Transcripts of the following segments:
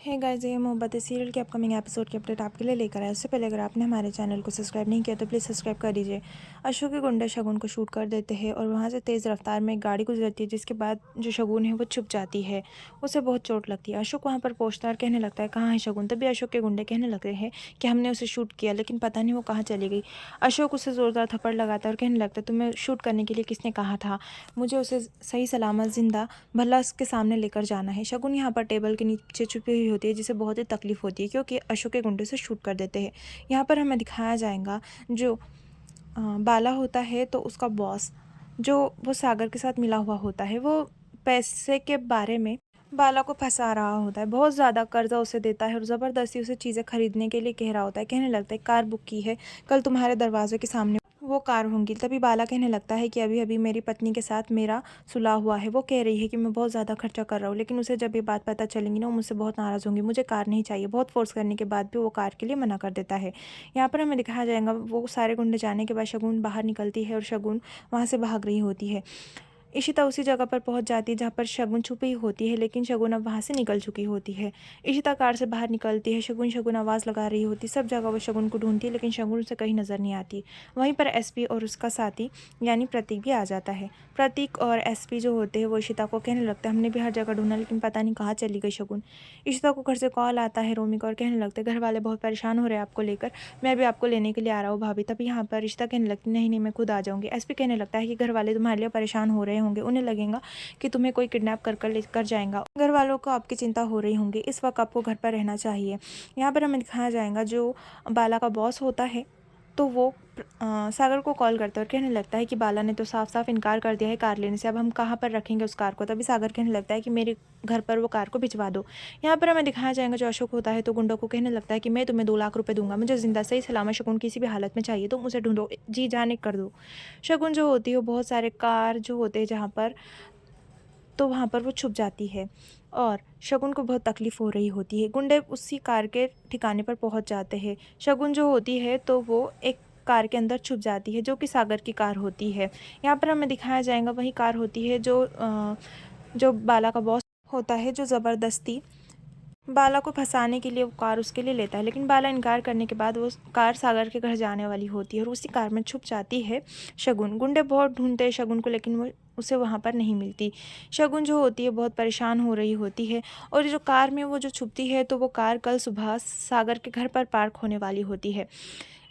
Hey guys, ये मोहब्बत serial के अपकमिंग एपिसोड की अपडेट आपके लिए लेकर आया। उससे पहले अगर आपने हमारे चैनल को सब्सक्राइब नहीं किया तो प्लीज़ सब्सक्राइब कर दीजिए। अशोक के गुंडे शगुन को शूट कर देते हैं और वहाँ से तेज़ रफ्तार में एक गाड़ी गुजरती है, जिसके बाद जो शगुन है वो छुप जाती है। उसे बहुत चोट लगती है। अशोक वहाँ पर पहुँचता है और कहने लगता है कहाँ है शगुन। तभी अशोक के गुंडे कहने लगते हैं कि हमने उसे शूट किया, लेकिन पता नहीं वो कहाँ चली गई। अशोक उसे ज़ोरदार थप्पड़ लगाता है और कहने लगता है तुम्हें शूट करने के लिए किसने कहा था, मुझे उसे सही सलामत जिंदा भला उसके सामने लेकर जाना है। शगुन यहाँ पर टेबल के नीचे छुपी हुई होती है, जिसे बहुत ही तकलीफ होती है क्योंकि अशोक के गुंडे से शूट कर देते हैं। यहाँ पर हमें दिखाया जाएगा जो बाला होता है, तो उसका बॉस जो वो सागर के साथ मिला हुआ होता है, वो पैसे के बारे में बाला को फंसा रहा होता है। बहुत ज़्यादा कर्जा उसे देता है और ज़बरदस्ती उसे चीज़ें खरीदने के लिए कह रहा होता है। कहने लगता है कार बुक की है, कल तुम्हारे दरवाजे के सामने वो कार होंगी। तभी बाला कहने लगता है कि अभी अभी मेरी पत्नी के साथ मेरा सुलह हुआ है, वो कह रही है कि मैं बहुत ज़्यादा खर्चा कर रहा हूँ, लेकिन उसे जब ये बात पता चलेंगी ना, वो मुझसे बहुत नाराज़ होंगी। मुझे कार नहीं चाहिए। बहुत फोर्स करने के बाद भी वो कार के लिए मना कर देता है। यहाँ पर हमें दिखाया जाएगा वो सारे गुंडे जाने के बाद शगुन बाहर निकलती है और शगुन वहाँ से भाग रही होती है। इशिता उसी जगह पर पहुंच जाती है जहाँ पर शगुन छुपी होती है, लेकिन शगुन अब वहाँ से निकल चुकी होती है। इशिता कार से बाहर निकलती है। शगुन शगुन आवाज़ लगा रही होती है। सब जगह वो शगुन को ढूंढती है, लेकिन शगुन उसे कहीं नज़र नहीं आती। वहीं पर एसपी और उसका साथी यानी प्रतीक भी आ जाता है। प्रतीक और एसपी जो होते हैं वो इशिता को कहने लगता है हमने भी हर जगह ढूंढा, लेकिन पता नहीं कहाँ चली गई शगुन। इशिता को घर से कॉल आता है रोमी का, और कहने लगते घर वाले बहुत परेशान हो रहे हैं आपको लेकर, मैं भी आपको लेने के लिए आ रहा हूँ भाभी। तभी यहाँ पर इशिता कहने लगती नहीं नहीं, मैं खुद आ जाऊँगी। एसपी कहने लगता है कि घर वाले तुम्हारे लिए परेशान हो रहे होंगे, उन्हें लगेगा कि तुम्हें कोई किडनैप कर कर लेकर जाएगा। घर वालों को आपकी चिंता हो रही होंगी, इस वक्त आपको घर पर रहना चाहिए। यहाँ पर हमें दिखाया जाएगा जो बाला का बॉस होता है, तो वो सागर को कॉल करता है और कहने लगता है कि बाला ने तो साफ साफ इनकार कर दिया है कार लेने से, अब हम कहाँ पर रखेंगे उस कार को। तभी सागर कहने लगता है कि मेरे घर पर वो कार को भिजवा दो। यहाँ पर हमें दिखाया जाएगा जो अशोक होता है, तो गुंडों को कहने लगता है कि मैं तुम्हें 2 लाख रुपए दूंगा, मुझे जिंदा सही सलामत शगुन किसी भी हालत में चाहिए, तुम उसे ढूंढो, जी जाने कर दो। शगुन जो होती है वो बहुत सारे कार जो होते हैं जहाँ पर, तो वहाँ पर वो छुप जाती है और शगुन को बहुत तकलीफ़ हो रही होती है। गुंडे उसी कार के ठिकाने पर पहुँच जाते हैं। शगुन जो होती है तो वो एक कार के अंदर छुप जाती है, जो कि सागर की कार होती है। यहाँ पर हमें दिखाया जाएगा वही कार होती है जो बाला का बॉस होता है, जो ज़बरदस्ती बाला को फंसाने के लिए वो कार उसके लिए लेता है, लेकिन बाला इनकार करने के बाद वो कार सागर के घर जाने वाली होती है और उसी कार में छुप जाती है शगुन। गुंडे बहुत ढूंढते हैं शगुन को, लेकिन वो उसे वहाँ पर नहीं मिलती। शगुन जो होती है बहुत परेशान हो रही होती है, और जो कार में वो जो छुपती है, तो वो कार कल सुबह सागर के घर पर पार्क होने वाली होती है।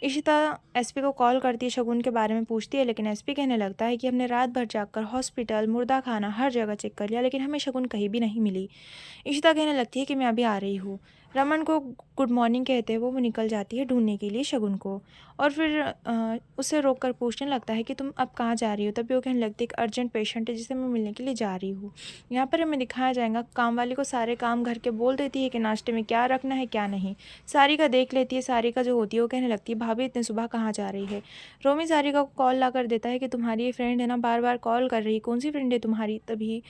इशिता एसपी को कॉल करती है, शगुन के बारे में पूछती है, लेकिन एसपी कहने लगता है कि हमने रात भर जाकर हॉस्पिटल, मुर्दा खाना, हर जगह चेक कर लिया, लेकिन हमें शगुन कहीं भी नहीं मिली। इशिता कहने लगती है कि मैं अभी आ रही हूँ। रमन को गुड मॉर्निंग कहते हैं वो निकल जाती है ढूंढने के लिए शगुन को, और फिर उसे रोक कर पूछने लगता है कि तुम अब कहाँ जा रही हो। तभी वो कहने लगती है एक अर्जेंट पेशेंट है जिसे मैं मिलने के लिए जा रही हूँ। यहाँ पर हमें दिखाया जाएगा काम वाली को सारे काम घर के बोल देती है कि नाश्ते में क्या रखना है क्या नहीं। सारिका देख लेती है। सारिका जो होती है वो कहने लगती है भाभी इतने सुबह कहाँ जा रही है। रोमी सारिका को कॉल ला कर देता है कि तुम्हारी ये फ्रेंड है ना, बार बार कॉल कर रही है, कौन सी फ्रेंड है तुम्हारी। तभी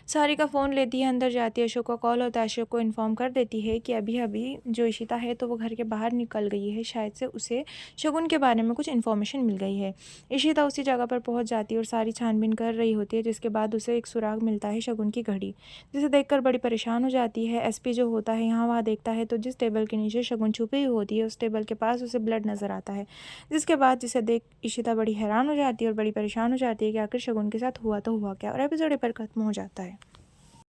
सारिका फ़ोन लेती है, अंदर जाती है, अशोक का कॉल होता है, अशोक को इन्फॉर्म कर देती है कि अभी अभी जो इशिता है तो वो घर के बाहर निकल गई है, शायद से उसे शगुन के बारे में कुछ इन्फॉर्मेशन मिल गई है। इशिता उसी जगह पर पहुंच जाती है और सारी छानबीन कर रही होती है, जिसके बाद उसे एक सुराग मिलता है शगुन की घड़ी, जिसे देखकर बड़ी परेशान हो जाती है। एसपी जो होता है यहाँ वहाँ देखता है तो जिस टेबल के नीचे शगुन छुपी हुई होती है उस टेबल के पास उसे ब्लड नज़र आता है, जिसके बाद जिसे देख इशिता बड़ी हैरान हो जाती है और बड़ी परेशान हो जाती है कि आखिर शगुन के साथ हुआ तो हुआ क्या, और एपिसोड पर खत्म हो जाता है।